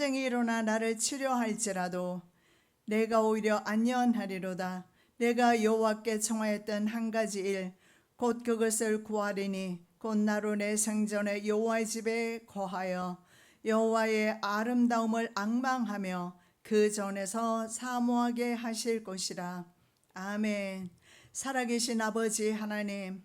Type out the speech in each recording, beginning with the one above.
전쟁이 일어나 나를 치료할지라도 내가 오히려 안녕하리로다. 내가 여호와께 청하였던 한 가지 일 곧 그것을 구하리니 곧 나로 내 생전에 여호와의 집에 거하여 여호와의 아름다움을 앙망하며 그 전에서 사모하게 하실 것이라. 아멘. 살아계신 아버지 하나님,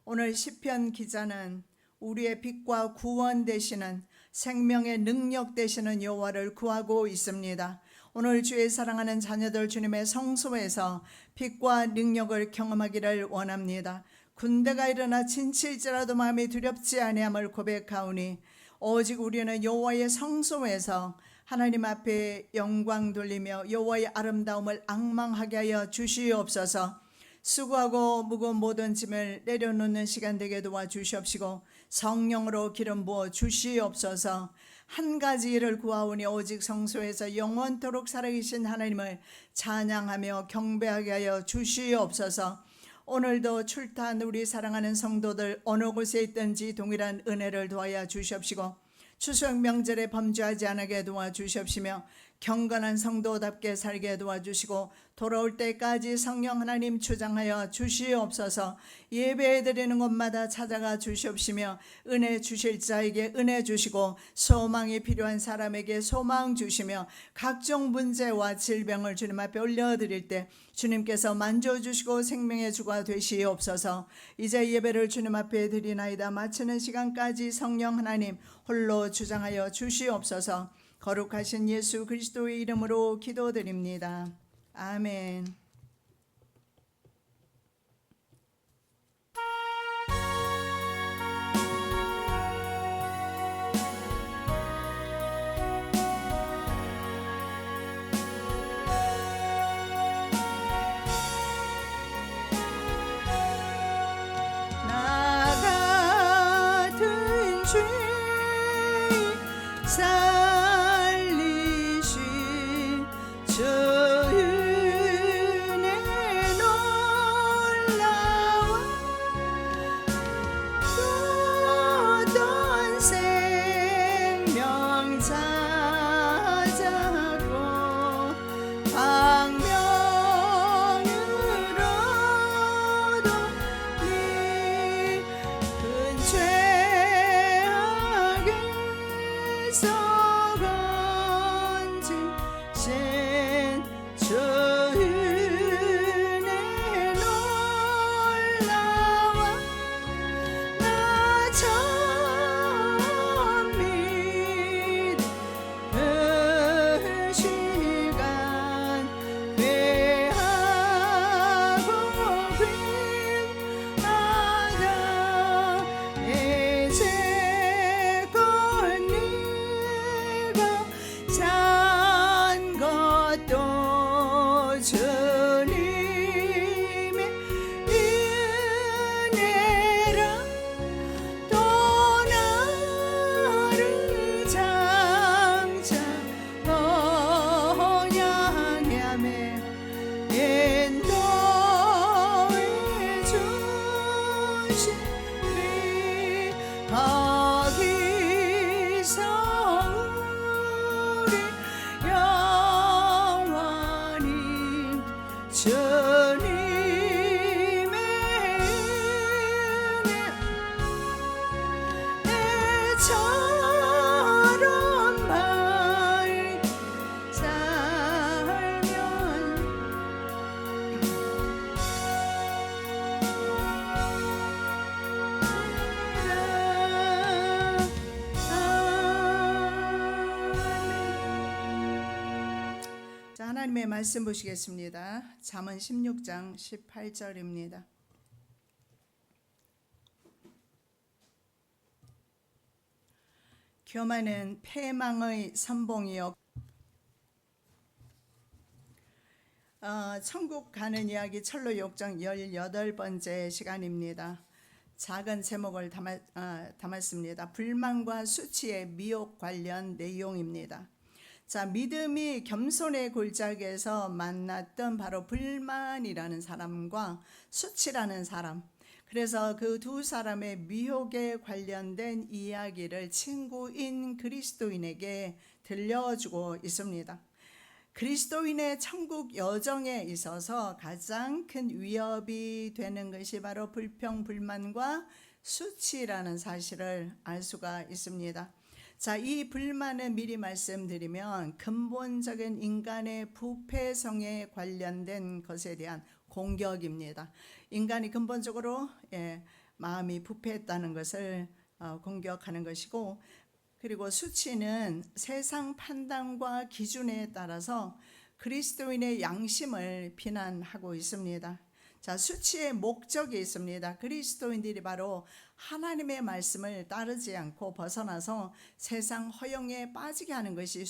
오늘 시편 기자는 우리의 빛과 구원 되시는 생명의 능력 되시는 여호와를 구하고 있습니다. 오늘 주의 사랑하는 자녀들 주님의 성소에서 빛과 능력을 경험하기를 원합니다. 군대가 일어나 진칠지라도 마음이 두렵지 아니함을 고백하오니 오직 우리는 여호와의 성소에서 하나님 앞에 영광 돌리며 여호와의 아름다움을 앙망하게 하여 주시옵소서. 수고하고 무거운 모든 짐을 내려놓는 시간 되게 도와주시옵시고 성령으로 기름 부어 주시옵소서. 한 가지 일을 구하오니 오직 성소에서 영원토록 살아계신 하나님을 찬양하며 경배하게 하여 주시옵소서. 오늘도 출타한 우리 사랑하는 성도들 어느 곳에 있든지 동일한 은혜를 도하여 주시옵시고 추수의 명절에 범죄하지 않게 도와주시옵시며 경건한 성도답게 살게 도와주시고 돌아올 때까지 성령 하나님 주장하여 주시옵소서. 예배드리는 곳마다 찾아가 주시옵시며 은혜 주실 자에게 은혜 주시고 소망이 필요한 사람에게 소망 주시며 각종 문제와 질병을 주님 앞에 올려드릴 때 주님께서 만져주시고 생명의 주가 되시옵소서. 이제 예배를 주님 앞에 드리나이다. 마치는 시간까지 성령 하나님 홀로 주장하여 주시옵소서. 거룩하신 예수 그리스도의 이름으로 기도드립니다. 아멘. 나 같은 죄 살리신 주 은혜 놀라워 어떤 생명 찾았고 방명으로도 네 큰 죄악에서 건지신 주 은혜 놀라워 나 처음 믿은 시간 회하고 귀하다 이제껏 네가 산 것도 주님의 은혜라 또 나를 장차 번영하며 인도해 주시리 거기서 우리 영원히 주님의 은혜처럼 밝게 살면 자, 하나님의 말씀 보시겠습니다. 잠언 16장 18절입니다. 교만은 패망의 선봉이요 천국 가는 이야기 철로 6장 18번째 시간입니다. 작은 제목을 담았습니다. 불만과 수치의 미혹 관련 내용입니다. 자, 믿음이 겸손의 골짜기에서 만났던 바로 불만이라는 사람과 수치라는 사람, 그래서 그 두 사람의 미혹에 관련된 이야기를 친구인 그리스도인에게 들려주고 있습니다. 그리스도인의 천국 여정에 있어서 가장 큰 위협이 되는 것이 바로 불평, 불만과 수치라는 사실을 알 수가 있습니다. 자, 이 불만은 미리 말씀드리면 근본적인 인간의 부패성에 관련된 것에 대한 공격입니다. 인간이 근본적으로 마음이 부패했다는 것을 공격하는 것이고, 그리고 수치는 세상 판단과 기준에 따라서 그리스도인의 양심을 비난하고 있습니다. 자, 수치의 목적이 있습니다. 그리스도인들이 바로 하나님의 말씀을 따르지 않고 벗어나서 세상 허영에 빠지게 하는 것이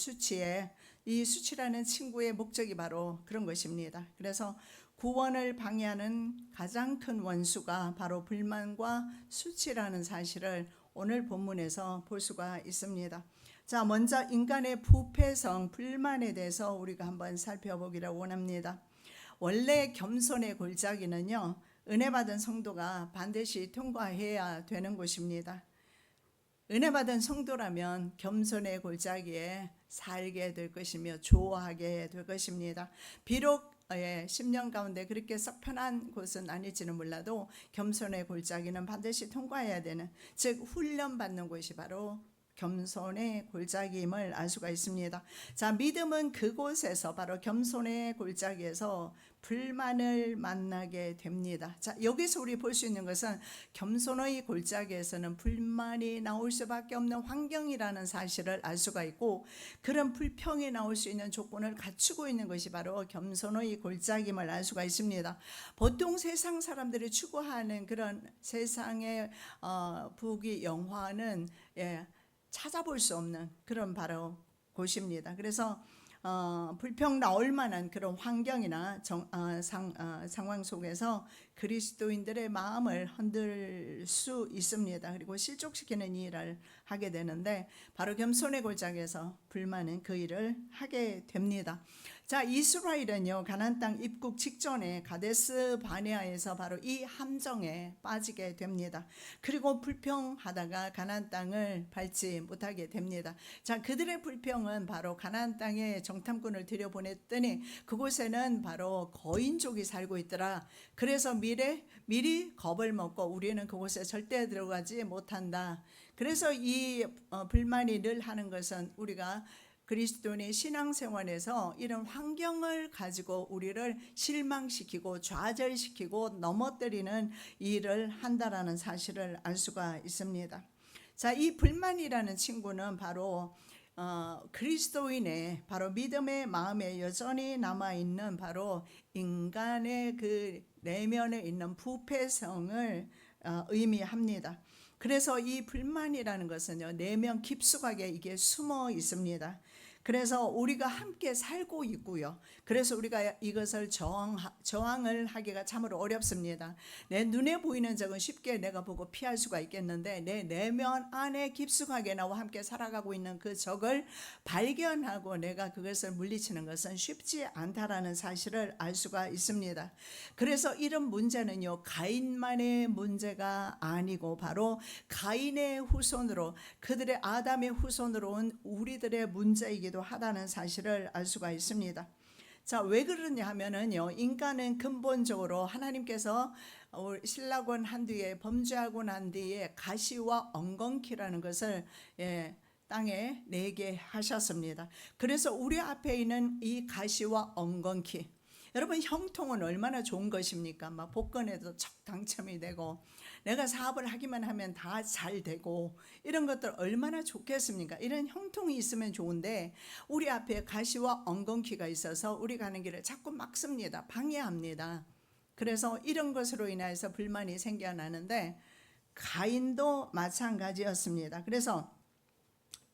이 수치라는 친구의 목적이 바로 그런 것입니다. 그래서 구원을 방해하는 가장 큰 원수가 바로 불만과 수치라는 사실을 오늘 본문에서 볼 수가 있습니다. 자, 먼저 인간의 부패성, 불만에 대해서 우리가 한번 살펴보기를 원합니다. 원래 겸손의 골짜기는요, 은혜 받은 성도가 반드시 통과해야 되는 곳입니다. 은혜 받은 성도라면 겸손의 골짜기에 살게 될 것이며 좋아하게 될 것입니다. 비록 10년 가운데 그렇게 썩 편한 곳은 아닐지는 몰라도 겸손의 골짜기는 반드시 통과해야 되는, 즉 훈련받는 곳이 바로 겸손의 골짜기임을 알 수가 있습니다. 자, 믿음은 그곳에서 바로 겸손의 골짜기에서 불만을 만나게 됩니다. 자, 여기서 우리 볼 수 있는 것은 겸손의 골짜기에서는 불만이 나올 수밖에 없는 환경이라는 사실을 알 수가 있고, 그런 불평이 나올 수 있는 조건을 갖추고 있는 것이 바로 겸손의 골짜기임을 알 수가 있습니다. 보통 세상 사람들이 추구하는 그런 세상의 부귀 영화는 찾아볼 수 없는 그런 바로 곳입니다. 그래서 불평 나올 만한 그런 환경이나 상황 속에서 그리스도인들의 마음을 흔들 수 있습니다. 그리고 실족시키는 일을 하게 되는데 바로 겸손의 골짜기에서 불만은 그 일을 하게 됩니다. 자, 이스라엘은요, 가나안 땅 입국 직전에 가데스 바네아에서 바로 이 함정에 빠지게 됩니다. 그리고 불평하다가 가나안 땅을 밟지 못하게 됩니다. 자, 그들의 불평은 바로 가나안 땅에 정탐꾼을 들여보냈더니 그곳에는 바로 거인족이 살고 있더라. 그래서 미리 겁을 먹고 우리는 그곳에 절대 들어가지 못한다. 그래서 이 불만이 늘 하는 것은 우리가 그리스도인의 신앙생활에서 이런 환경을 가지고 우리를 실망시키고 좌절시키고 넘어뜨리는 일을 한다라는 사실을 알 수가 있습니다. 자, 이 불만이라는 친구는 바로 그리스도인의 바로 믿음의 마음에 여전히 남아있는 바로 인간의 그 내면에 있는 부패성을 의미합니다. 그래서 이 불만이라는 것은요, 내면 깊숙하게 이게 숨어 있습니다. 그래서 우리가 함께 살고 있고요. 그래서 우리가 이것을 저항을 하기가 참으로 어렵습니다. 내 눈에 보이는 적은 쉽게 내가 보고 피할 수가 있겠는데 내 내면 안에 깊숙하게 나와 함께 살아가고 있는 그 적을 발견하고 내가 그것을 물리치는 것은 쉽지 않다라는 사실을 알 수가 있습니다. 그래서 이런 문제는요, 가인만의 문제가 아니고 바로 가인의 후손으로, 그들의 아담의 후손으로 온 우리들의 문제이기도 하다는 사실을 알 수가 있습니다. 자, 왜 그러냐 하면은요, 인간은 근본적으로 하나님께서 신라권 한 뒤에 범죄하고 난 뒤에 가시와 엉겅퀴라는 것을 땅에 내게 하셨습니다. 그래서 우리 앞에 있는 이 가시와 엉겅퀴, 여러분 형통은 얼마나 좋은 것입니까? 막 복권에도 척 당첨이 되고 내가 사업을 하기만 하면 다 잘 되고 이런 것들 얼마나 좋겠습니까? 이런 형통이 있으면 좋은데 우리 앞에 가시와 엉겅퀴가 있어서 우리 가는 길을 자꾸 막습니다. 방해합니다. 그래서 이런 것으로 인해서 불만이 생겨나는데 가인도 마찬가지였습니다. 그래서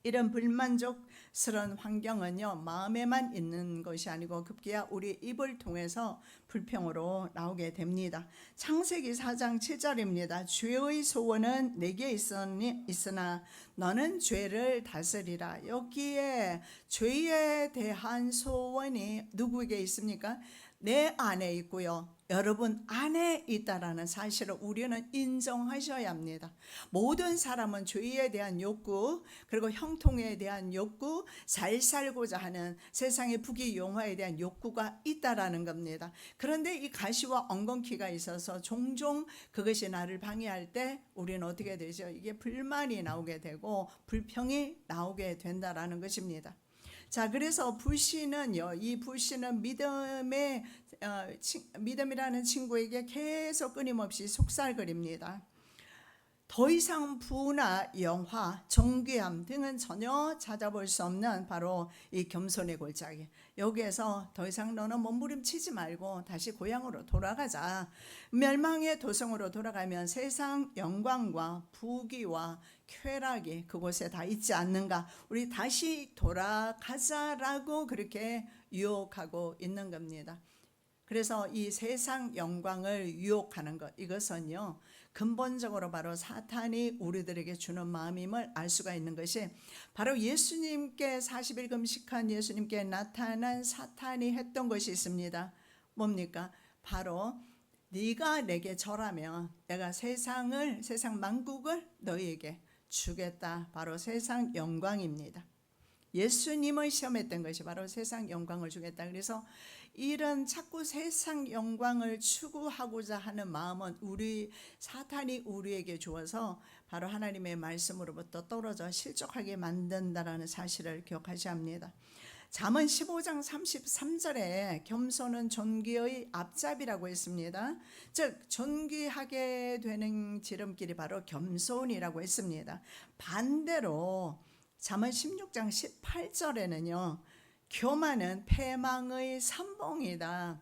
이런 불만족스러운 환경은요, 마음에만 있는 것이 아니고 급기야 우리 입을 통해서 불평으로 나오게 됩니다. 창세기 4장 7절입니다. 죄의 소원은 내게 있으나 너는 죄를 다스리라. 여기에 죄에 대한 소원이 누구에게 있습니까? 내 안에 있고요. 여러분 안에 있다라는 사실을 우리는 인정하셔야 합니다. 모든 사람은 죄에 대한 욕구, 그리고 형통에 대한 욕구, 잘 살고자 하는 세상의 부귀영화에 대한 욕구가 있다라는 겁니다. 그런데 이 가시와 엉겅퀴가 있어서 종종 그것이 나를 방해할 때 우리는 어떻게 되죠? 이게 불만이 나오게 되고 불평이 나오게 된다라는 것입니다. 자, 그래서 불신은요, 이 불신은 믿음이라는 친구에게 계속 끊임없이 속살거립니다. 더 이상 부나 영화, 정귀함 등은 전혀 찾아볼 수 없는 바로 이 겸손의 골짜기. 여기에서 더 이상 너는 몸부림치지 말고 다시 고향으로 돌아가자. 멸망의 도성으로 돌아가면 세상 영광과 부귀와 쾌락이 그곳에 다 있지 않는가. 우리 다시 돌아가자라고 그렇게 유혹하고 있는 겁니다. 그래서 이 세상 영광을 유혹하는 것, 이것은요 근본적으로 바로 사탄이 우리들에게 주는 마음임을 알 수가 있는 것이 바로 예수님께 40일 금식한 예수님께 나타난 사탄이 했던 것이 있습니다. 뭡니까? 바로 네가 내게 절하면 내가 세상 만국을 너희에게 주겠다. 바로 세상 영광입니다. 예수님을 시험했던 것이 바로 세상 영광을 주겠다. 그래서 이런 자꾸 세상 영광을 추구하고자 하는 마음은 사탄이 우리에게 주어서 바로 하나님의 말씀으로부터 떨어져 실족하게 만든다라는 사실을 기억하셔야 합니다. 잠언 15장 33절에 겸손은 존귀의 앞잡이라고 했습니다. 즉 존귀하게 되는 지름길이 바로 겸손이라고 했습니다. 반대로 잠언 16장 18절에는요. 교만은 패망의 선봉이다.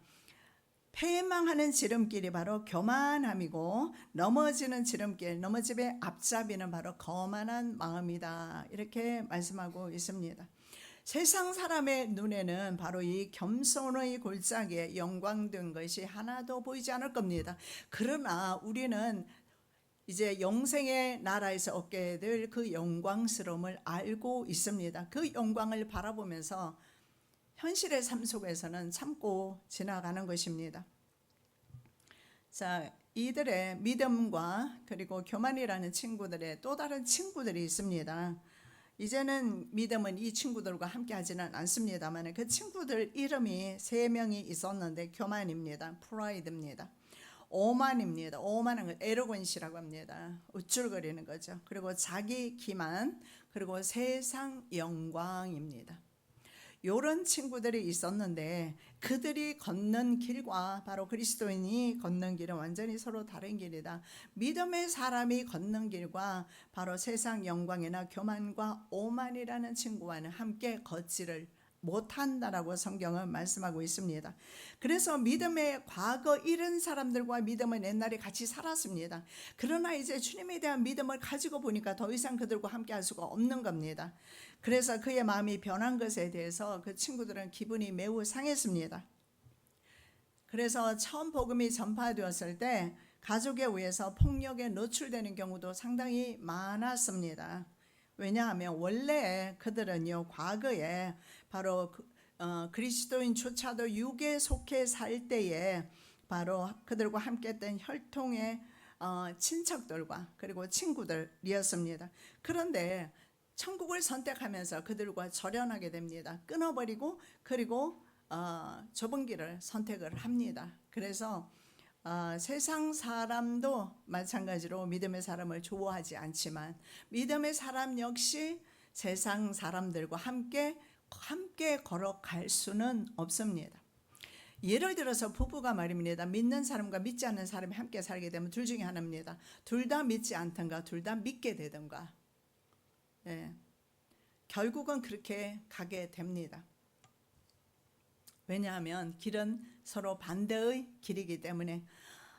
패망하는 지름길이 바로 교만함이고 넘어지는 지름길, 넘어짐의 앞잡이는 바로 거만한 마음이다. 이렇게 말씀하고 있습니다. 세상 사람의 눈에는 바로 이 겸손의 골짜기에 영광된 것이 하나도 보이지 않을 겁니다. 그러나 우리는 이제 영생의 나라에서 얻게 될 그 영광스러움을 알고 있습니다. 그 영광을 바라보면서 현실의 삶 속에서는 참고 지나가는 것입니다. 자, 이들의 믿음과 그리고 교만이라는 친구들의 또 다른 친구들이 있습니다. 이제는 믿음은 이 친구들과 함께 하지는 않습니다만 그 친구들 이름이 3명이 있었는데 교만입니다. 프라이드입니다. 오만입니다. 오만한 걸 에로건시라고 합니다. 우쭐거리는 거죠. 그리고 자기 기만, 그리고 세상 영광입니다. 이런 친구들이 있었는데 그들이 걷는 길과 바로 그리스도인이 걷는 길은 완전히 서로 다른 길이다. 믿음의 사람이 걷는 길과 바로 세상 영광이나 교만과 오만이라는 친구와는 함께 걷지를 못한다라고 성경은 말씀하고 있습니다. 그래서 믿음의 과거 잃은 사람들과 믿음은 옛날에 같이 살았습니다. 그러나 이제 주님에 대한 믿음을 가지고 보니까 더 이상 그들과 함께 할 수가 없는 겁니다. 그래서 그의 마음이 변한 것에 대해서 그 친구들은 기분이 매우 상했습니다. 그래서 처음 복음이 전파되었을 때 가족에 의해서 폭력에 노출되는 경우도 상당히 많았습니다. 왜냐하면 원래 그들은요 과거에 바로 그리스도인조차도 육에 속해 살 때에 바로 그들과 함께했던 혈통의 친척들과 그리고 친구들이었습니다. 그런데 천국을 선택하면서 그들과 절연하게 됩니다. 끊어버리고 그리고 좁은 길을 선택을 합니다. 그래서 세상 사람도 마찬가지로 믿음의 사람을 좋아하지 않지만 믿음의 사람 역시 세상 사람들과 함께 걸어갈 수는 없습니다. 예를 들어서 부부가 말입니다. 믿는 사람과 믿지 않는 사람이 함께 살게 되면 둘 중에 하나입니다. 둘 다 믿지 않던가 둘 다 믿게 되던가. 결국은 그렇게 가게 됩니다. 왜냐하면 길은 서로 반대의 길이기 때문에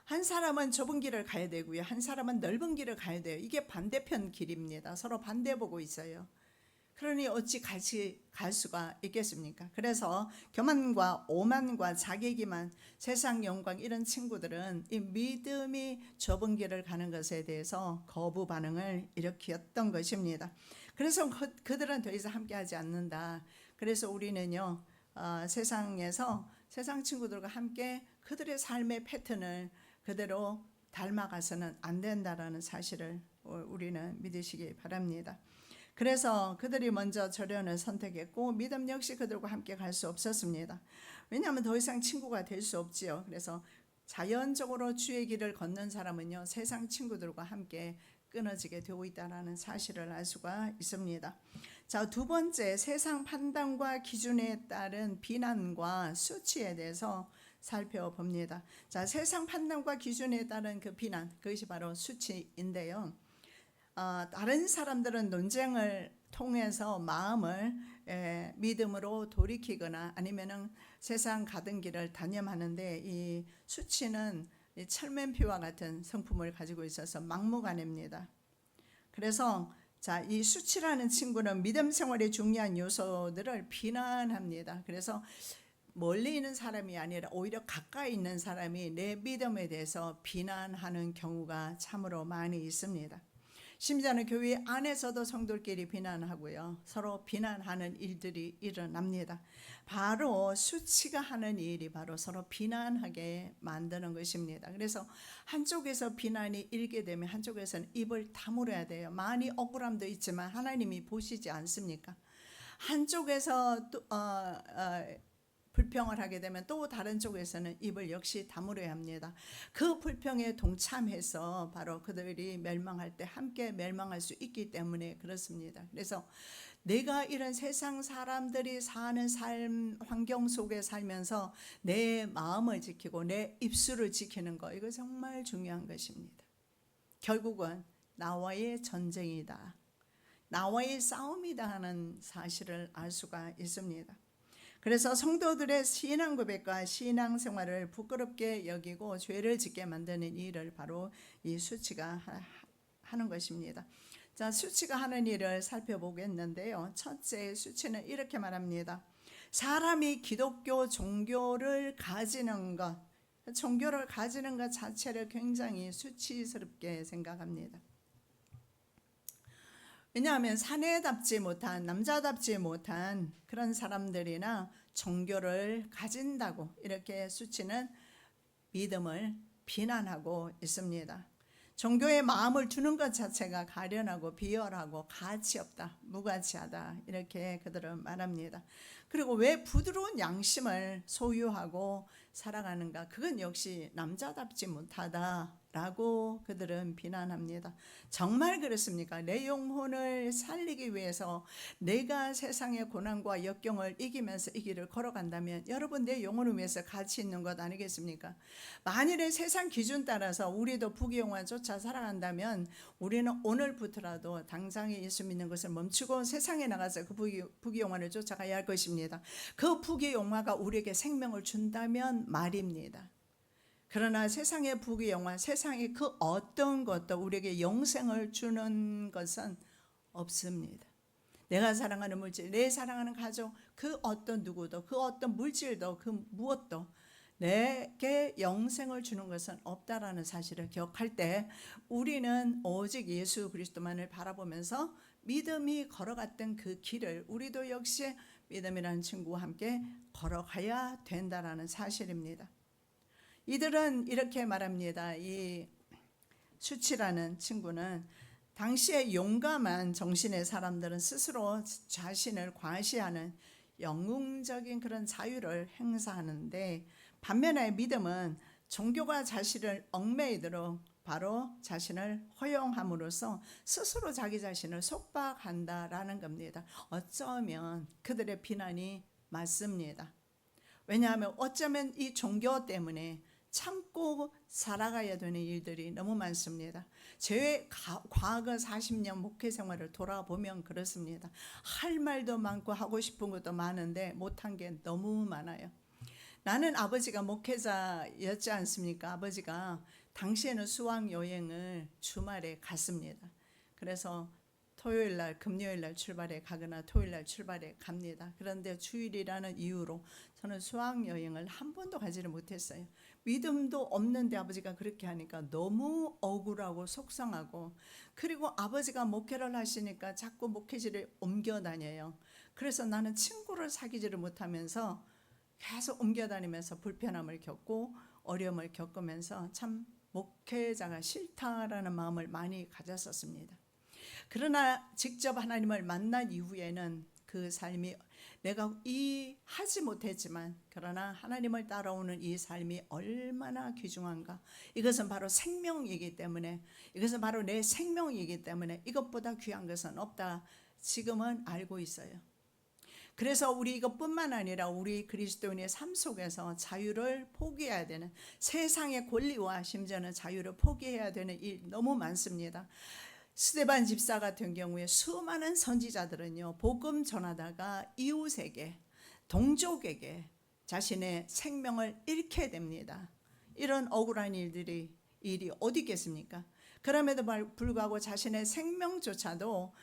한 사람은 좁은 길을 가야 되고요. 한 사람은 넓은 길을 가야 돼요. 이게 반대편 길입니다. 서로 반대 보고 있어요. 그러니 어찌 같이 갈 수가 있겠습니까? 그래서 교만과 오만과 자기기만, 세상 영광 이런 친구들은 이 믿음이 좁은 길을 가는 것에 대해서 거부 반응을 일으켰던 것입니다. 그래서 그들은 더 이상 함께하지 않는다. 그래서 우리는요 세상에서 세상 친구들과 함께 그들의 삶의 패턴을 그대로 닮아가서는 안 된다라는 사실을 우리는 믿으시기 바랍니다. 그래서 그들이 먼저 절연을 선택했고 믿음 역시 그들과 함께 갈 수 없었습니다. 왜냐하면 더 이상 친구가 될 수 없지요. 그래서 자연적으로 주의 길을 걷는 사람은요, 세상 친구들과 함께 끊어지게 되고 있다는 사실을 알 수가 있습니다. 자, 두 번째, 세상 판단과 기준에 따른 비난과 수치에 대해서 살펴봅니다. 자, 세상 판단과 기준에 따른 그 비난, 그것이 바로 수치인데요. 다른 사람들은 논쟁을 통해서 마음을 믿음으로 돌이키거나 아니면은 세상 가던 길을 단념하는데, 이 수치는 철면피와 같은 성품을 가지고 있어서 막무가내입니다. 그래서 자, 이 수치라는 친구는 믿음 생활의 중요한 요소들을 비난합니다. 그래서 멀리 있는 사람이 아니라 오히려 가까이 있는 사람이 내 믿음에 대해서 비난하는 경우가 참으로 많이 있습니다. 심지어는 교회 안에서도 성도끼리 비난하고요, 서로 비난하는 일들이 일어납니다. 바로 수치가 하는 일이 바로 서로 비난하게 만드는 것입니다. 그래서 한쪽에서 비난이 일게 되면 한쪽에서는 입을 다물어야 돼요. 많이 억울함도 있지만 하나님이 보시지 않습니까? 한쪽에서 또 불평을 하게 되면 또 다른 쪽에서는 입을 역시 다물어야 합니다. 그 불평에 동참해서 바로 그들이 멸망할 때 함께 멸망할 수 있기 때문에 그렇습니다. 그래서 내가 이런 세상 사람들이 사는 삶 환경 속에 살면서 내 마음을 지키고 내 입술을 지키는 거, 이거 정말 중요한 것입니다. 결국은 나와의 전쟁이다, 나와의 싸움이다 하는 사실을 알 수가 있습니다. 그래서 성도들의 신앙 고백과 신앙 생활을 부끄럽게 여기고 죄를 짓게 만드는 일을 바로 이 수치가 하는 것입니다. 자, 수치가 하는 일을 살펴보겠는데요. 첫째, 수치는 이렇게 말합니다. 사람이 기독교 종교를 가지는 것, 종교를 가지는 것 자체를 굉장히 수치스럽게 생각합니다. 왜냐하면 사내답지 못한, 남자답지 못한 그런 사람들이나 종교를 가진다고 이렇게 수치는 믿음을 비난하고 있습니다. 종교에 마음을 두는 것 자체가 가련하고 비열하고 가치 없다, 무가치하다, 이렇게 그들은 말합니다. 그리고 왜 부드러운 양심을 소유하고 살아가는가, 그건 역시 남자답지 못하다라고 그들은 비난합니다. 정말 그렇습니까? 내 영혼을 살리기 위해서 내가 세상의 고난과 역경을 이기면서 이 길을 걸어간다면 여러분, 내 영혼을 위해서 가치 있는 것 아니겠습니까? 만일에 세상 기준 따라서 우리도 부귀영화조차 살아간다면 우리는 오늘부터라도 당장에 예수 믿는 것을 멈추고 세상에 나가서 그 부귀영화를 쫓아가야 할 것입니다. 그 부귀영화가 우리에게 생명을 준다면 말입니다. 그러나 세상의 부귀영화, 세상의 그 어떤 것도 우리에게 영생을 주는 것은 없습니다. 내가 사랑하는 물질, 내 사랑하는 가족, 그 어떤 누구도, 그 어떤 물질도, 그 무엇도 내게 영생을 주는 것은 없다라는 사실을 기억할 때 우리는 오직 예수 그리스도만을 바라보면서 믿음이 걸어갔던 그 길을 우리도 역시 믿음이라는 친구와 함께 걸어가야 된다라는 사실입니다. 이들은 이렇게 말합니다. 이 수치라는 친구는 당시에 용감한 정신의 사람들은 스스로 자신을 과시하는 영웅적인 그런 자유를 행사하는데, 반면에 믿음은 종교가 자신을 얽매이도록 바로 자신을 허용함으로써 스스로 자기 자신을 속박한다라는 겁니다. 어쩌면 그들의 비난이 맞습니다. 왜냐하면 어쩌면 이 종교 때문에 참고 살아가야 되는 일들이 너무 많습니다. 제 과거 40년 목회 생활을 돌아보면 그렇습니다. 할 말도 많고 하고 싶은 것도 많은데 못한 게 너무 많아요. 나는 아버지가 목회자였지 않습니까? 아버지가 당시에는 수학여행을 주말에 갔습니다. 그래서 토요일날, 금요일날 출발해 가거나 토요일날 출발해 갑니다. 그런데 주일이라는 이유로 저는 수학여행을 한 번도 가지를 못했어요. 믿음도 없는데 아버지가 그렇게 하니까 너무 억울하고 속상하고, 그리고 아버지가 목회를 하시니까 자꾸 목회지를 옮겨 다녀요. 그래서 나는 친구를 사귀지를 못하면서 계속 옮겨다니면서 불편함을 겪고 어려움을 겪으면서 참 목회자가 싫다라는 마음을 많이 가졌었습니다. 그러나 직접 하나님을 만난 이후에는 그 삶이 내가 하지 못했지만 그러나 하나님을 따라오는 이 삶이 얼마나 귀중한가. 이것은 바로 생명이기 때문에, 이것은 바로 내 생명이기 때문에 이것보다 귀한 것은 없다. 지금은 알고 있어요. 그래서 우리 이것뿐만 아니라 우리 그리스도인의 삶 속에서 자유를 포기해야 되는, 세상의 권리와 심지어는 자유를 포기해야 되는 일 너무 많습니다. 스데반 집사 같은 경우에 수많은 선지자들은요, 복음 전하다가 이웃에게, 동족에게 자신의 생명을 잃게 됩니다. 이런 억울한 일이 어디 있겠습니까? 그럼에도 불구하고 자신의 생명조차도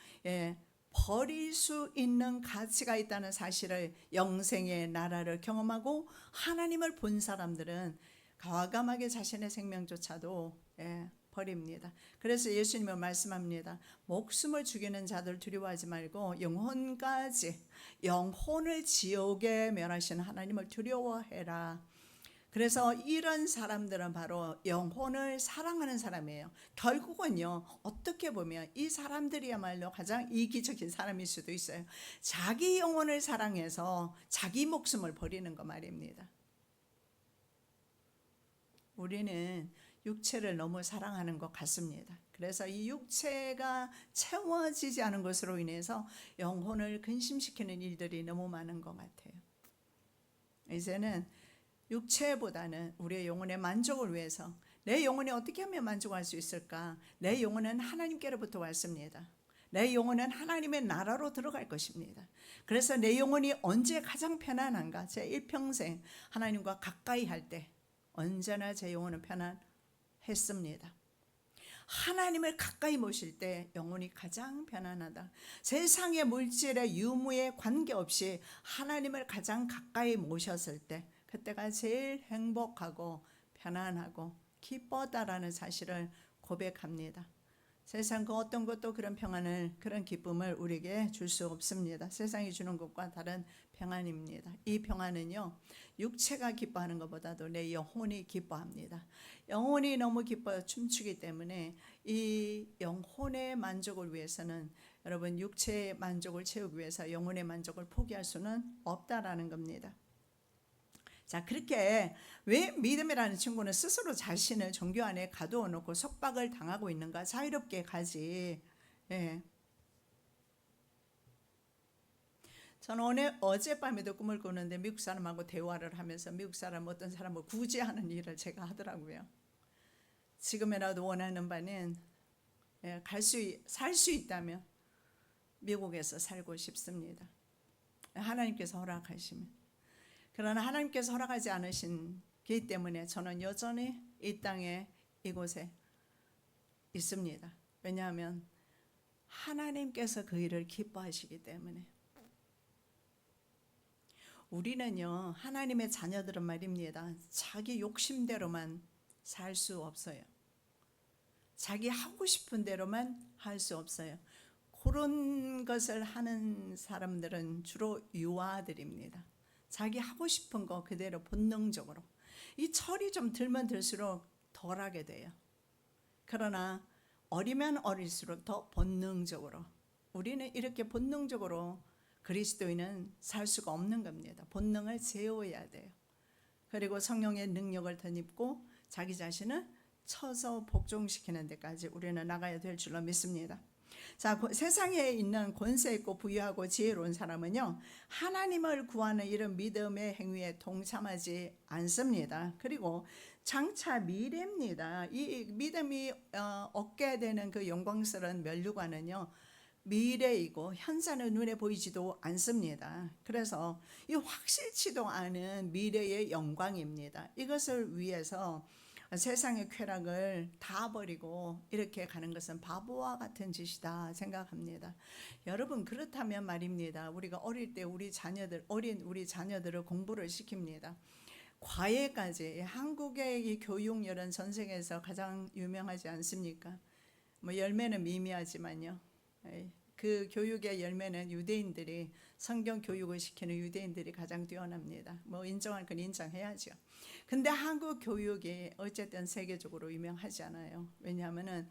버릴 수 있는 가치가 있다는 사실을, 영생의 나라를 경험하고 하나님을 본 사람들은 과감하게 자신의 생명조차도 버립니다. 그래서 예수님은 말씀합니다. 목숨을 죽이는 자들 두려워하지 말고 영혼을 지옥에 멸하시는 하나님을 두려워해라. 그래서 이런 사람들은 바로 영혼을 사랑하는 사람이에요. 결국은요, 어떻게 보면 이 사람들이야말로 가장 이기적인 사람일 수도 있어요. 자기 영혼을 사랑해서 자기 목숨을 버리는 거 말입니다. 우리는 육체를 너무 사랑하는 것 같습니다. 그래서 이 육체가 채워지지 않은 것으로 인해서 영혼을 근심시키는 일들이 너무 많은 것 같아요. 이제는 육체보다는 우리의 영혼의 만족을 위해서, 내 영혼이 어떻게 하면 만족할 수 있을까? 내 영혼은 하나님께로부터 왔습니다. 내 영혼은 하나님의 나라로 들어갈 것입니다. 그래서 내 영혼이 언제 가장 편안한가? 제 일평생 하나님과 가까이 할 때 언제나 제 영혼은 편안했습니다. 하나님을 가까이 모실 때 영혼이 가장 편안하다. 세상의 물질의 유무에 관계없이 하나님을 가장 가까이 모셨을 때 그때가 제일 행복하고 편안하고 기쁘다라는 사실을 고백합니다. 세상 그 어떤 것도 그런 평안을, 그런 기쁨을 우리에게 줄 수 없습니다. 세상이 주는 것과 다른 평안입니다. 이 평안은요, 육체가 기뻐하는 것보다도 내 영혼이 기뻐합니다. 영혼이 너무 기뻐 춤추기 때문에 이 영혼의 만족을 위해서는, 여러분, 육체의 만족을 채우기 위해서 영혼의 만족을 포기할 수는 없다라는 겁니다. 자, 그렇게 왜 믿음이라는 친구는 스스로 자신을 종교 안에 가두어 놓고 속박을 당하고 있는가? 자유롭게 가지. 저는 어젯밤에도 꿈을 꾸는데 미국 사람하고 대화를 하면서 미국 사람 어떤 사람을 구제하는 일을 제가 하더라고요. 지금이라도 원하는 바는 살 수 있다면 미국에서 살고 싶습니다. 하나님께서 허락하시면. 그러나 하나님께서 허락하지 않으신기 때문에 저는 여전히 이 땅에, 이곳에 있습니다. 왜냐하면 하나님께서 그 일을 기뻐하시기 때문에. 우리는요, 하나님의 자녀들은 말입니다, 자기 욕심대로만 살 수 없어요. 자기 하고 싶은 대로만 할 수 없어요. 그런 것을 하는 사람들은 주로 유아들입니다. 자기 하고 싶은 거 그대로 본능적으로. 이 철이 좀 들면 들수록 덜 하게 돼요. 그러나 어리면 어릴수록 더 본능적으로. 우리는 이렇게 본능적으로 그리스도인은 살 수가 없는 겁니다. 본능을 제어해야 돼요. 그리고 성령의 능력을 덧입고 자기 자신을 쳐서 복종시키는 데까지 우리는 나가야 될 줄로 믿습니다. 자, 세상에 있는 권세 있고 부유하고 지혜로운 사람은요, 하나님을 구하는 이런 믿음의 행위에 동참하지 않습니다. 그리고 장차 미래입니다. 이 믿음이 얻게 되는 그 영광스러운 면류관은요, 미래이고 현재는 눈에 보이지도 않습니다. 그래서 이 확실치도 않은 미래의 영광입니다. 이것을 위해서 세상의 쾌락을 다 버리고 이렇게 가는 것은 바보와 같은 짓이다 생각합니다. 여러분, 그렇다면 말입니다, 우리가 어릴 때 우리 자녀들을 공부를 시킵니다. 과외까지. 한국의 이 교육열은 전 세계에서 가장 유명하지 않습니까? 뭐 열매는 미미하지만요, 그 교육의 열매는 유대인들이 성경 교육을 시키는 유대인들이 가장 뛰어납니다. 뭐 인정할 건 인정해야죠. 근데 한국 교육이 어쨌든 세계적으로 유명하지 않아요. 왜냐하면은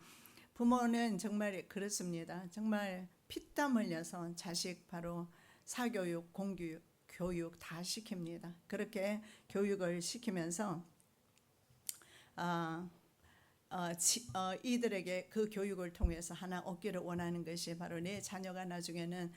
부모는 정말 그렇습니다. 정말 피땀 흘려서 자식 바로 사교육, 공교육, 교육 다 시킵니다. 그렇게 교육을 시키면서 이들에게 그 교육을 통해서 하나 얻기를 원하는 것이 바로 내 자녀가 나중에는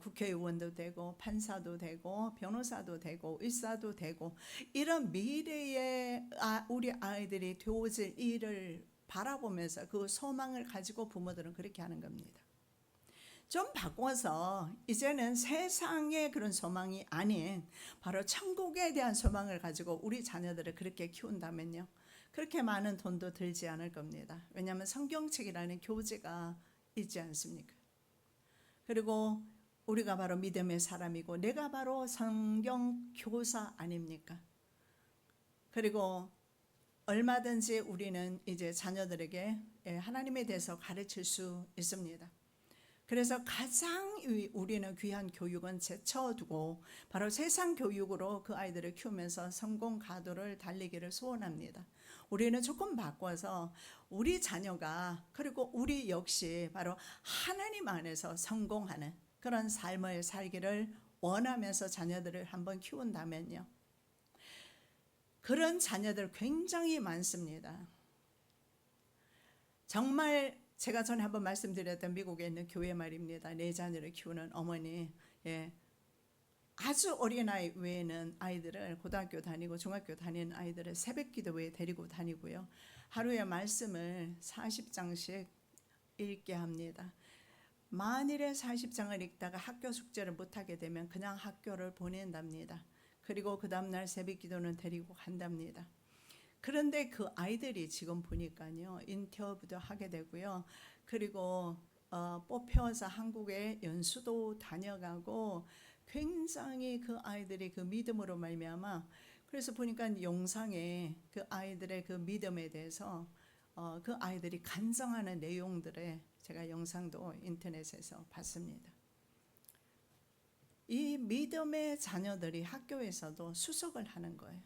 국회의원도 되고 판사도 되고 변호사도 되고 의사도 되고 이런 미래의 우리 아이들이 되어질 일을 바라보면서 그 소망을 가지고 부모들은 그렇게 하는 겁니다. 좀 바꿔서 이제는 세상의 그런 소망이 아닌 바로 천국에 대한 소망을 가지고 우리 자녀들을 그렇게 키운다면요, 그렇게 많은 돈도 들지 않을 겁니다. 왜냐하면 성경책이라는 교재가 있지 않습니까? 그리고 우리가 바로 믿음의 사람이고 내가 바로 성경 교사 아닙니까? 그리고 얼마든지 우리는 이제 자녀들에게 하나님에 대해서 가르칠 수 있습니다. 그래서 가장 우리는 귀한 교육은 제쳐두고 바로 세상 교육으로 그 아이들을 키우면서 성공 가도를 달리기를 소원합니다. 우리는 조금 바꿔서 우리 자녀가 그리고 우리 역시 바로 하나님 안에서 성공하는 그런 삶을 살기를 원하면서 자녀들을 한번 키운다면요, 그런 자녀들 굉장히 많습니다. 정말 제가 전에 한번 말씀드렸던 미국에 있는 교회 말입니다. 내 자녀를 키우는 어머니, 아주 어린 아이 외에는 아이들을 고등학교 다니고 중학교 다니는 아이들을 새벽 기도회에 데리고 다니고요, 하루에 말씀을 40장씩 읽게 합니다. 만일에 40장을 읽다가 학교 숙제를 못하게 되면 그냥 학교를 보낸답니다. 그리고 그 다음날 새벽 기도는 데리고 간답니다. 그런데 그 아이들이 지금 보니까요, 인터뷰도 하게 되고요, 그리고 뽑혀서 한국에 연수도 다녀가고 굉장히 그 아이들이 그 믿음으로 말미암아, 그래서 보니까 영상에 그 아이들의 그 믿음에 대해서 그 아이들이 간증하는 내용들에 제가 영상도 인터넷에서 봤습니다. 이 믿음의 자녀들이 학교에서도 수석을 하는 거예요.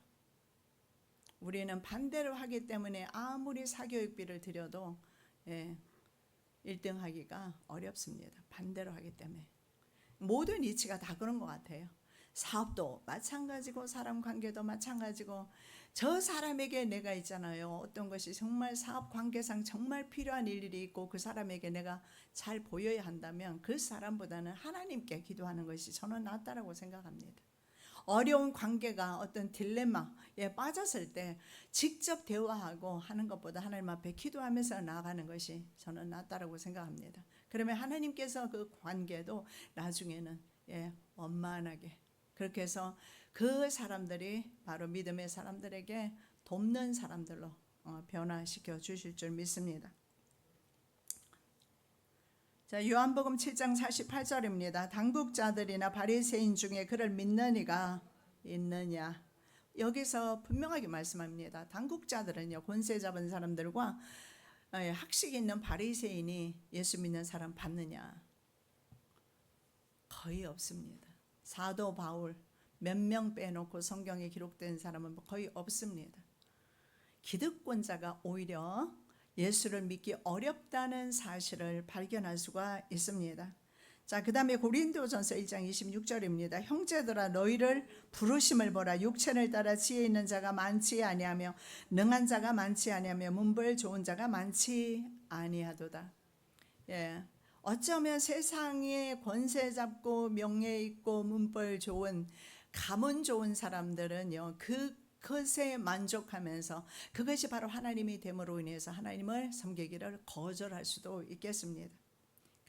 우리는 반대로 하기 때문에 아무리 사교육비를 들여도 1등 하기가 어렵습니다. 반대로 하기 때문에. 모든 이치가 다 그런 것 같아요. 사업도 마찬가지고 사람 관계도 마찬가지고, 저 사람에게 내가 있잖아요, 어떤 것이 정말 사업 관계상 정말 필요한 일이 있고 그 사람에게 내가 잘 보여야 한다면 그 사람보다는 하나님께 기도하는 것이 저는 낫다라고 생각합니다. 어려운 관계가 어떤 딜레마에 빠졌을 때 직접 대화하고 하는 것보다 하나님 앞에 기도하면서 나아가는 것이 저는 낫다라고 생각합니다. 그러면 하나님께서 그 관계도 나중에는 원만하게, 그렇게 해서 그 사람들이 바로 믿음의 사람들에게 돕는 사람들로 변화시켜 주실 줄 믿습니다. 자, 요한복음 7장 48절입니다. 당국자들이나 바리새인 중에 그를 믿는 이가 있느냐. 여기서 분명하게 말씀합니다. 당국자들은요, 권세 잡은 사람들과 학식 있는 바리새인이 예수 믿는 사람 봤느냐? 거의 없습니다. 사도 바울 몇 명 빼놓고 성경에 기록된 사람은 거의 없습니다. 기득권자가 오히려 예수를 믿기 어렵다는 사실을 발견할 수가 있습니다. 자, 그 다음에 고린도전서 1장 26절입니다. 형제들아, 너희를 부르심을 보라. 육체를 따라 지혜 있는 자가 많지 아니하며 능한 자가 많지 아니하며 문벌 좋은 자가 많지 아니하도다. 어쩌면 세상에 권세 잡고 명예 있고 문벌 좋은 가문 좋은 사람들은요, 그것에 만족하면서 그것이 바로 하나님이 됨으로 인해서 하나님을 섬기기를 거절할 수도 있겠습니다.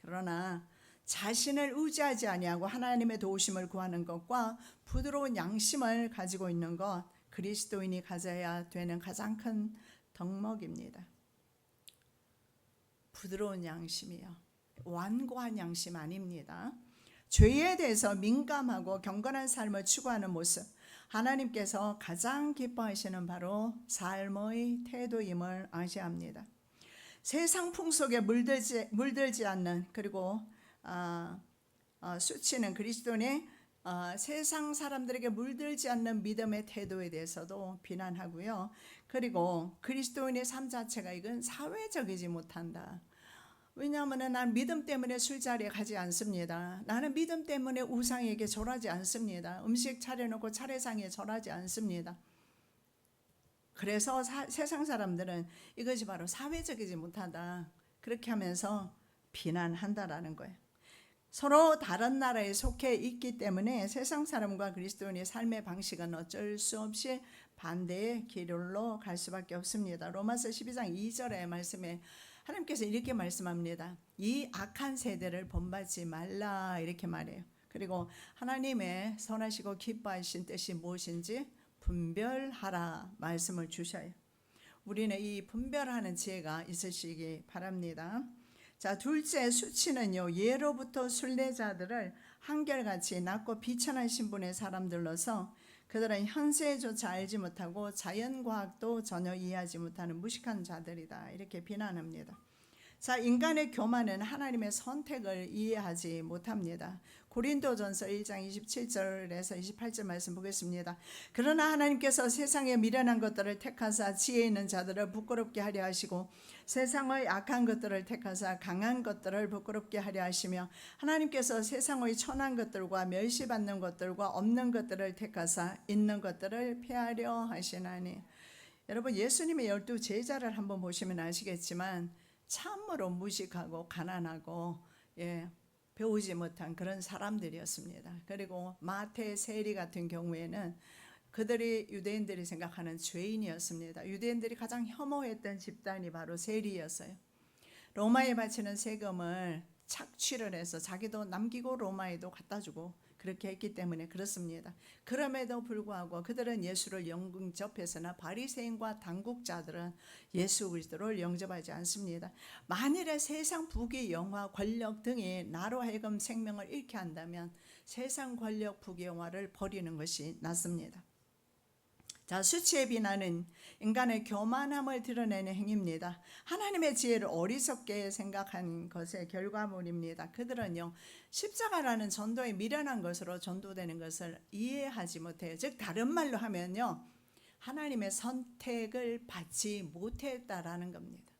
그러나 자신을 의지하지 아니하고 하나님의 도우심을 구하는 것과 부드러운 양심을 가지고 있는 것, 그리스도인이 가져야 되는 가장 큰 덕목입니다. 부드러운 양심이요, 완고한 양심 아닙니다. 죄에 대해서 민감하고 경건한 삶을 추구하는 모습, 하나님께서 가장 기뻐하시는 바로 삶의 태도임을 아셔야 합니다. 세상 풍속에 물들지 않는, 그리고 수치는 그리스도인의 세상 사람들에게 물들지 않는 믿음의 태도에 대해서도 비난하고요. 그리고 그리스도인의 삶 자체가 이건 사회적이지 못한다. 왜냐하면 난 믿음 때문에 술자리에 가지 않습니다. 나는 믿음 때문에 우상에게 절하지 않습니다. 음식 차려놓고 차례상에 절하지 않습니다. 그래서 세상 사람들은 이것이 바로 사회적이지 못하다. 그렇게 하면서 비난한다라는 거예요. 서로 다른 나라에 속해 있기 때문에 세상 사람과 그리스도인의 삶의 방식은 어쩔 수 없이 반대의 길로 갈 수밖에 없습니다. 로마서 12장 2절의 말씀에 하나님께서 이렇게 말씀합니다. 이 악한 세대를 본받지 말라 이렇게 말해요. 그리고 하나님의 선하시고 기뻐하신 뜻이 무엇인지 분별하라 말씀을 주셔요. 우리는 이 분별하는 지혜가 있으시기 바랍니다. 자, 둘째 수치는요, 예로부터 순례자들을 한결같이 낮고 비천한 신분의 사람들로서 그들은 현세조차 알지 못하고 자연과학도 전혀 이해하지 못하는 무식한 자들이다 이렇게 비난합니다. 자, 인간의 교만은 하나님의 선택을 이해하지 못합니다. 고린도전서 1장 27절에서 28절 말씀 보겠습니다. 그러나 하나님께서 세상에 미련한 것들을 택하사 지혜 있는 자들을 부끄럽게 하려 하시고 세상의 악한 것들을 택하사 강한 것들을 부끄럽게 하려 하시며 하나님께서 세상의 천한 것들과 멸시받는 것들과 없는 것들을 택하사 있는 것들을 폐하려 하시나니. 여러분, 예수님의 12 제자를 한번 보시면 아시겠지만 참으로 무식하고 가난하고 배우지 못한 그런 사람들이었습니다. 그리고 마태, 세리 같은 경우에는 그들이 유대인들이 생각하는 죄인이었습니다. 유대인들이 가장 혐오했던 집단이 바로 세리였어요. 로마에 바치는 세금을 착취를 해서 자기도 남기고 로마에도 갖다 주고 그렇게 했기 때문에 그렇습니다. 그럼에도 불구하고 그들은 예수를 영접했으나 바리새인과 당국자들은 예수 그리스도를 영접하지 않습니다. 만일에 세상 부귀 영화 권력 등이 나로 하여금 생명을 잃게 한다면 세상 권력 부귀 영화를 버리는 것이 낫습니다. 자, 수치의 비난은 인간의 교만함을 드러내는 행위입니다. 하나님의 지혜를 어리석게 생각한 것의 결과물입니다. 그들은요, 십자가라는 전도에 미련한 것으로 전도되는 것을 이해하지 못해요. 즉 다른 말로 하면요, 하나님의 선택을 받지 못했다라는 겁니다.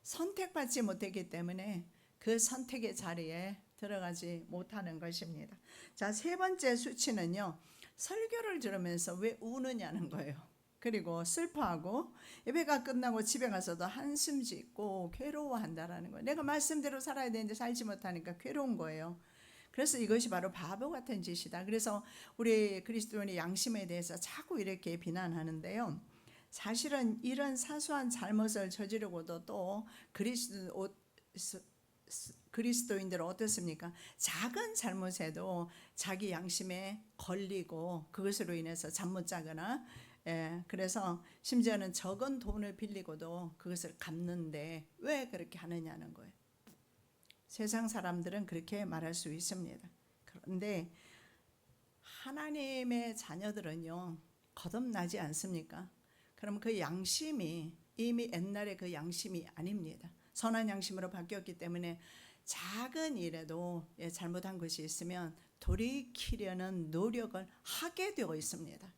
선택받지 못했기 때문에 그 선택의 자리에 들어가지 못하는 것입니다. 자, 세 번째 수치는요, 설교를 들으면서 왜 우느냐는 거예요. 그리고 슬퍼하고 예배가 끝나고 집에 가서도 한숨 짓고 괴로워한다라는 거예요. 내가 말씀대로 살아야 되는데 살지 못하니까 괴로운 거예요. 그래서 이것이 바로 바보 같은 짓이다. 그래서 우리 그리스도인의 양심에 대해서 자꾸 이렇게 비난하는데요. 사실은 이런 잘못을 저지르고도 또 그리스도인들은 어떻습니까? 작은 잘못에도 자기 양심에 걸리고 그것으로 인해서 잠 못 자거나 그래서 심지어는 적은 돈을 빌리고도 그것을 갚는데 왜 그렇게 하느냐는 거예요. 세상 사람들은 그렇게 말할 수 있습니다. 그런데 하나님의 자녀들은요, 거듭나지 않습니까? 그럼 그 양심이 이미 옛날의 그 양심이 아닙니다. 선한 양심으로 바뀌었기 때문에 작은 일에도 잘못한 것이 있으면 돌이키려는 노력을 하게 되어 있습니다.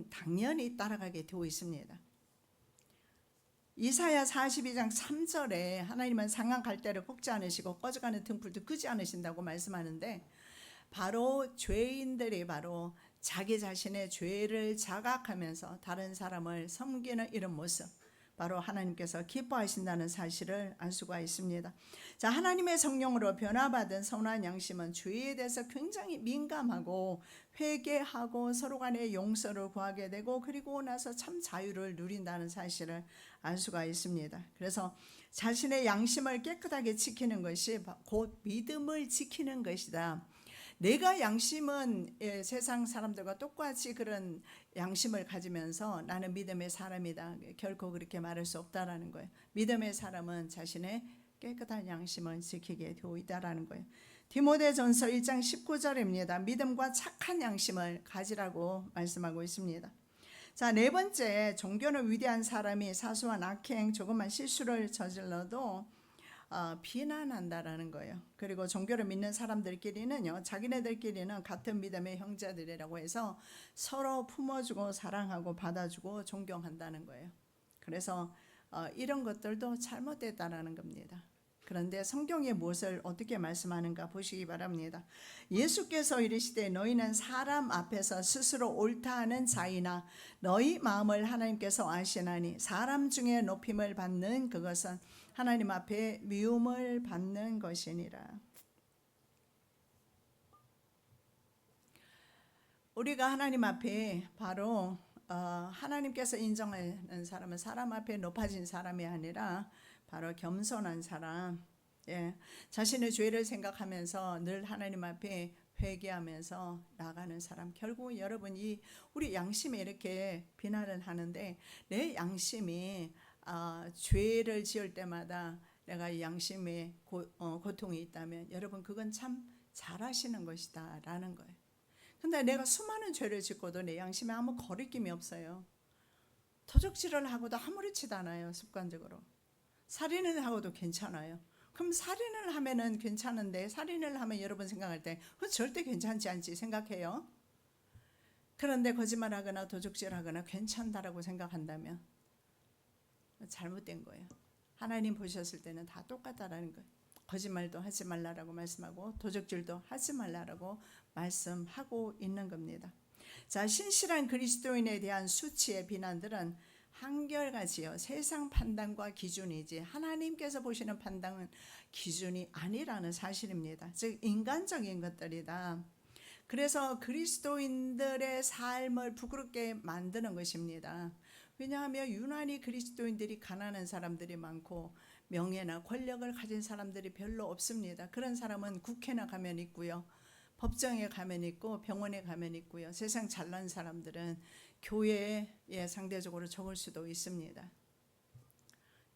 당연히 따라가게 되어 있습니다. 이사야 42장 3절에 하나님은 상한 갈대를 꺾지 않으시고 꺼져가는 등불도 끄지 않으신다고 말씀하는데, 바로 죄인들이 바로 자기 자신의 죄를 자각하면서 다른 사람을 섬기는 이런 모습, 바로 하나님께서 기뻐하신다는 사실을 알 수가 있습니다. 자, 하나님의 성령으로 변화받은 선한 양심은 죄에 대해서 굉장히 민감하고 회개하고 서로 간의 용서를 구하게 되고 그리고 나서 참 자유를 누린다는 사실을 알 수가 있습니다. 그래서 자신의 양심을 깨끗하게 지키는 것이 곧 믿음을 지키는 것이다. 내가 양심은 세상 사람들과 똑같이 그런 양심을 가지면서 나는 믿음의 사람이다, 결코 그렇게 말할 수 없다라는 거예요. 믿음의 사람은 자신의 깨끗한 양심을 지키게 되어 있다라는 거예요. 디모데전서 1장 19절입니다. 믿음과 착한 양심을 가지라고 말씀하고 있습니다. 자, 네 번째, 종교는 위대한 사람이 사소한 악행, 조그만 실수를 저질러도 비난한다라는 거예요. 그리고 종교를 믿는 사람들끼리는요, 자기네들끼리는 같은 믿음의 형제들이라고 해서 서로 품어주고 사랑하고 받아주고 존경한다는 거예요. 그래서 이런 것들도 잘못됐다라는 겁니다. 그런데 성경이 무엇을 어떻게 말씀하는가 보시기 바랍니다. 예수께서 이르시되 너희는 사람 앞에서 스스로 옳다 하는 자이나 너희 마음을 하나님께서 아시나니 사람 중에 높임을 받는 그것은 하나님 앞에 미움을 받는 것이니라. 우리가 하나님 앞에 바로 하나님께서 인정하는 사람은 사람 앞에 높아진 사람이 아니라 바로 겸손한 사람, 자신의 죄를 생각하면서 늘 하나님 앞에 회개하면서 나가는 사람. 결국 여러분 우리 양심에 이렇게 비난을 하는데 내 양심이 죄를 지을 때마다 내가 이 양심에 고통이 있다면 여러분 그건 참 잘하시는 것이다 라는 거예요. 근데 내가 수많은 죄를 짓고도 내 양심에 아무 거리낌이 없어요. 도적질을 하고도 아무렇지도 않아요. 습관적으로. 살인을 하고도 괜찮아요. 그럼 살인을 하면은 괜찮은데 살인을 하면 여러분 생각할 때 그건 절대 괜찮지 않지 생각해요. 그런데 거짓말하거나 도적질하거나 괜찮다라고 생각한다면 잘못된 거예요. 하나님 보셨을 때는 다 똑같다라는 거예요. 거짓말도 하지 말라라고 말씀하고 도적질도 하지 말라라고 말씀하고 있는 겁니다. 자, 신실한 그리스도인에 대한 수치의 비난들은 한결같이요 세상 판단과 기준이지 하나님께서 보시는 판단은 기준이 아니라는 사실입니다. 즉 인간적인 것들이다. 그래서 그리스도인들의 삶을 부끄럽게 만드는 것입니다. 왜냐하면 유난히 그리스도인들이 가난한 사람들이 많고 명예나 권력을 가진 사람들이 별로 없습니다. 그런 사람은 국회나 가면 있고요, 법정에 가면 있고 병원에 가면 있고요. 세상 잘난 사람들은 교회에 상대적으로 적을 수도 있습니다.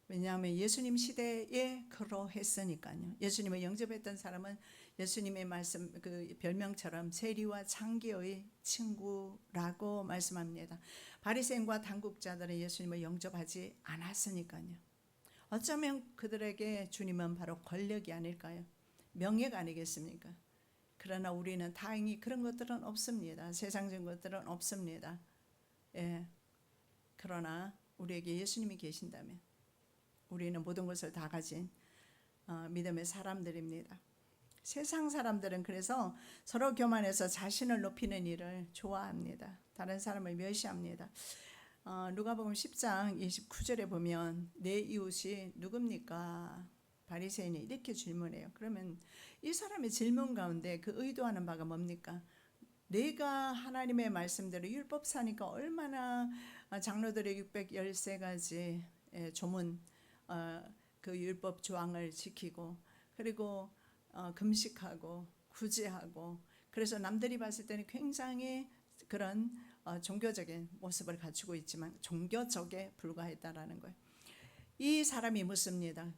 왜냐하면 예수님 시대에 그러했으니까요. 예수님을 영접했던 사람은 예수님의 말씀 그 별명처럼 세리와 창기의 친구라고 말씀합니다. 바리새인과 당국자들은 예수님을 영접하지 않았으니까요. 어쩌면 그들에게 주님은 바로 권력이 아닐까요? 명예가 아니겠습니까? 그러나 우리는 다행히 그런 것들은 없습니다. 세상적인 것들은 없습니다. 그러나 우리에게 예수님이 계신다면 우리는 모든 것을 다 가진 믿음의 사람들입니다. 세상 사람들은 그래서 서로 교만해서 자신을 높이는 일을 좋아합니다. 다른 사람을 멸시합니다. 누가복음 10장 29절에 보면 내 이웃이 누굽니까? 바리새인이 이렇게 질문해요. 그러면 이 사람의 질문 가운데 그 의도하는 바가 뭡니까? 내가 하나님의 말씀대로 율법사니까 얼마나 장로들의 613가지 조문 그 율법 조항을 지키고 그리고 금식하고 구제하고 그래서 남들이 봤을 때는 굉장히 그런 종교적인 모습을 갖추고 있지만 종교적에 불과했다라는 거예요. 이 사람이 묻습니다.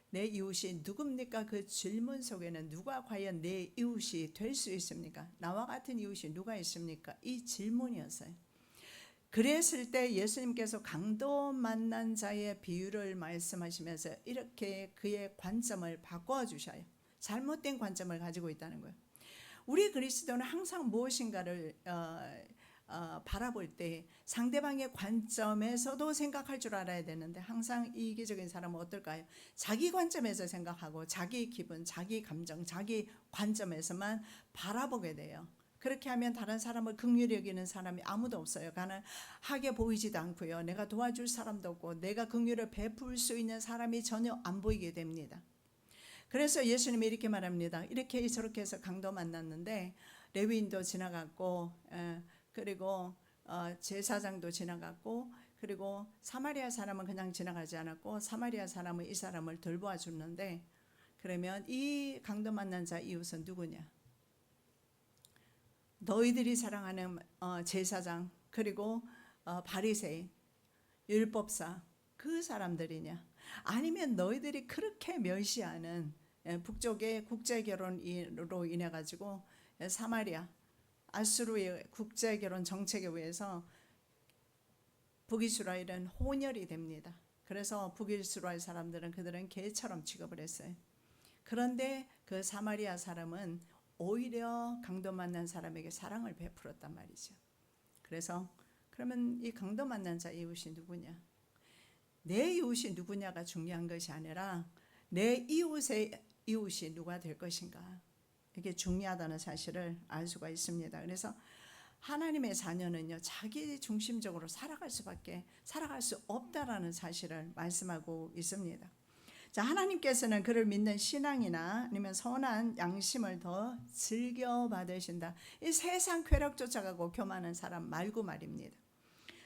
내 이웃이 누굽니까? 그 질문 속에는 누가 과연 내 이웃이 될 수 있습니까? 나와 같은 이웃이 누가 있습니까? 이 질문이었어요. 그랬을 때 예수님께서 강도 만난 자의 비유를 말씀하시면서 이렇게 그의 관점을 바꿔 주셔요. 잘못된 관점을 가지고 있다는 거예요. 우리 그리스도는 항상 무엇인가를 바라볼 때 상대방의 관점에서도 생각할 줄 알아야 되는데 항상 이기적인 사람은 어떨까요? 자기 관점에서 생각하고 자기 기분, 자기 감정, 자기 관점에서만 바라보게 돼요. 그렇게 하면 다른 사람을 긍휼히 여기는 사람이 아무도 없어요. 가난하게 보이지도 않고요. 내가 도와줄 사람도 없고 내가 긍휼을 베풀 수 있는 사람이 전혀 안 보이게 됩니다. 그래서 예수님이 이렇게 말합니다. 이렇게 저렇게 해서 강도 만났는데 레위인도 지나갔고 그리고 제사장도 지나갔고 그리고 사마리아 사람은 그냥 지나가지 않았고 사마리아 사람은 이 사람을 돌보아주는데 그러면 이 강도 만난 자 이웃은 누구냐? 너희들이 사랑하는 제사장 그리고 바리새인 율법사 그 사람들이냐? 아니면 너희들이 그렇게 멸시하는 북쪽의 국제결혼으로 인해 가지고 사마리아 아수르의 국제결혼 정책에 의해서 북이스라엘은 혼혈이 됩니다. 그래서 북이스라엘 사람들은 그들은 개처럼 취급을 했어요. 그런데 그 사마리아 사람은 오히려 강도 만난 사람에게 사랑을 베풀었단 말이죠. 그래서 그러면 이 강도 만난 자 이웃이 누구냐? 내 이웃이 누구냐가 중요한 것이 아니라 내 이웃의 이웃이 누가 될 것인가, 이게 중요하다는 사실을 알 수가 있습니다. 그래서 하나님의 자녀는요, 자기 중심적으로 살아갈 수 없다라는 사실을 말씀하고 있습니다. 자, 하나님께서는 그를 믿는 신앙이나 아니면 선한 양심을 더 즐겨 받으신다. 이 세상 쾌락 쫓아가고 교만한 사람 말고 말입니다.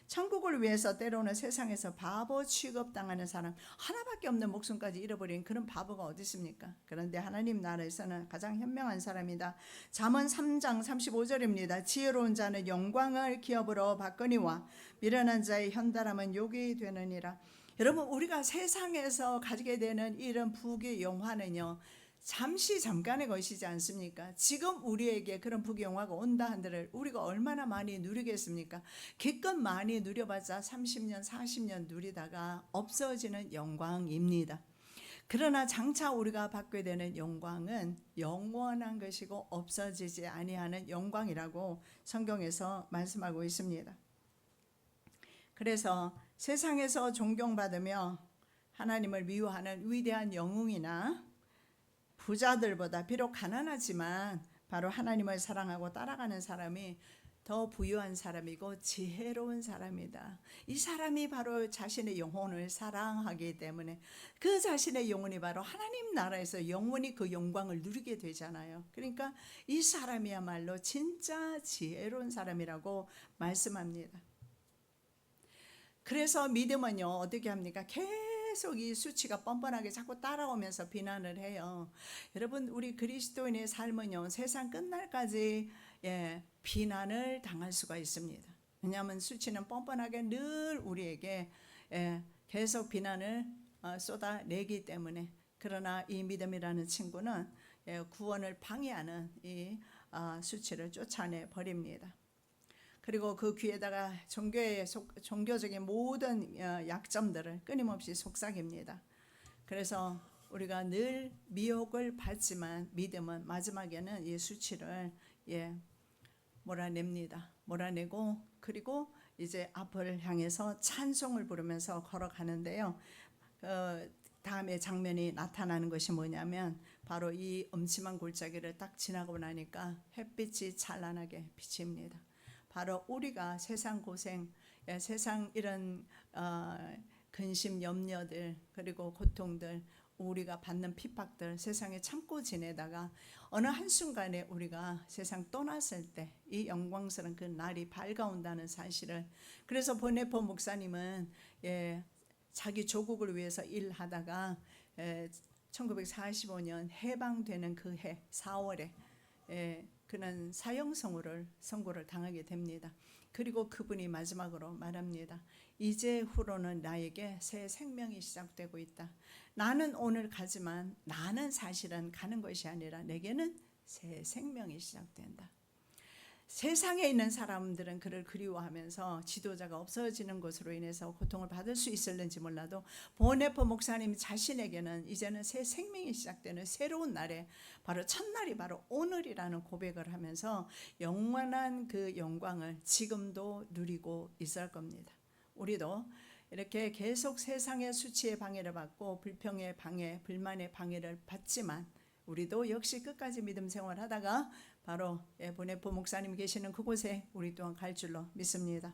천국을 위해서 때로는 세상에서 바보 취급당하는 사람, 하나밖에 없는 목숨까지 잃어버린 그런 바보가 어디 있습니까? 그런데 하나님 나라에서는 가장 현명한 사람이다. 잠언 3장 35절입니다. 지혜로운 자는 영광을 기업으로 받거니와 미련한 자의 현달함은 욕이 되느니라. 여러분, 우리가 세상에서 가지게 되는 이런 부귀 영화는요, 잠시 잠깐의 것이지 않습니까? 지금 우리에게 그런 부귀 영화가 온다 한들 우리가 얼마나 많이 누리겠습니까? 기껏 많이 누려봤자 30년 40년 누리다가 없어지는 영광입니다. 그러나 장차 우리가 받게 되는 영광은 영원한 것이고 없어지지 아니하는 영광이라고 성경에서 말씀하고 있습니다. 그래서 세상에서 존경받으며 하나님을 미워하는 위대한 영웅이나 부자들보다 비록 가난하지만 바로 하나님을 사랑하고 따라가는 사람이 더 부유한 사람이고 지혜로운 사람이다. 이 사람이 바로 자신의 영혼을 사랑하기 때문에 그 자신의 영혼이 바로 하나님 나라에서 영원히 그 영광을 누리게 되잖아요. 그러니까 이 사람이야말로 진짜 지혜로운 사람이라고 말씀합니다. 그래서 믿음은요, 어떻게 합니까? 계속 이 수치가 뻔뻔하게 자꾸 따라오면서 비난을 해요. 여러분, 우리 그리스도인의 삶은요, 세상 끝날까지 비난을 당할 수가 있습니다. 왜냐하면 수치는 뻔뻔하게 늘 우리에게 계속 비난을 쏟아내기 때문에. 그러나 이 믿음이라는 친구는 구원을 방해하는 이 수치를 쫓아내 버립니다. 그리고 그 귀에다가 종교적인 모든 약점들을 끊임없이 속삭입니다. 그래서 우리가 늘 미혹을 받지만 믿음은 마지막에는 이 수치를 몰아냅니다. 몰아내고 그리고 이제 앞을 향해서 찬송을 부르면서 걸어가는데요. 다음에 장면이 나타나는 것이 뭐냐면 바로 이 음침한 골짜기를 딱 지나고 나니까 햇빛이 찬란하게 비칩니다. 바로 우리가 세상 고생, 세상 이런 근심, 염려들, 그리고 고통들, 우리가 받는 핍박들 세상에 참고 지내다가 어느 한순간에 우리가 세상 떠났을 때 이 영광스러운 그 날이 밝아온다는 사실을, 그래서 보네포 목사님은 자기 조국을 위해서 일하다가 1945년 해방되는 그 해 4월에 그는 사형 선고를 당하게 됩니다. 그리고 그분이 마지막으로 말합니다. 이제 후로는 나에게 새 생명이 시작되고 있다. 나는 오늘 가지만 나는 사실은 가는 것이 아니라 내게는 새 생명이 시작된다. 세상에 있는 사람들은 그를 그리워하면서 지도자가 없어지는 것으로 인해서 고통을 받을 수 있을는지 몰라도 보네포 목사님 자신에게는 이제는 새 생명이 시작되는 새로운 날에 바로 첫날이 바로 오늘이라는 고백을 하면서 영원한 그 영광을 지금도 누리고 있을 겁니다. 우리도 이렇게 계속 세상의 수치의 방해를 받고 불평의 방해, 불만의 방해를 받지만 우리도 역시 끝까지 믿음 생활하다가 바로 보네포 목사님 계시는 그곳에 우리 또한 갈 줄로 믿습니다.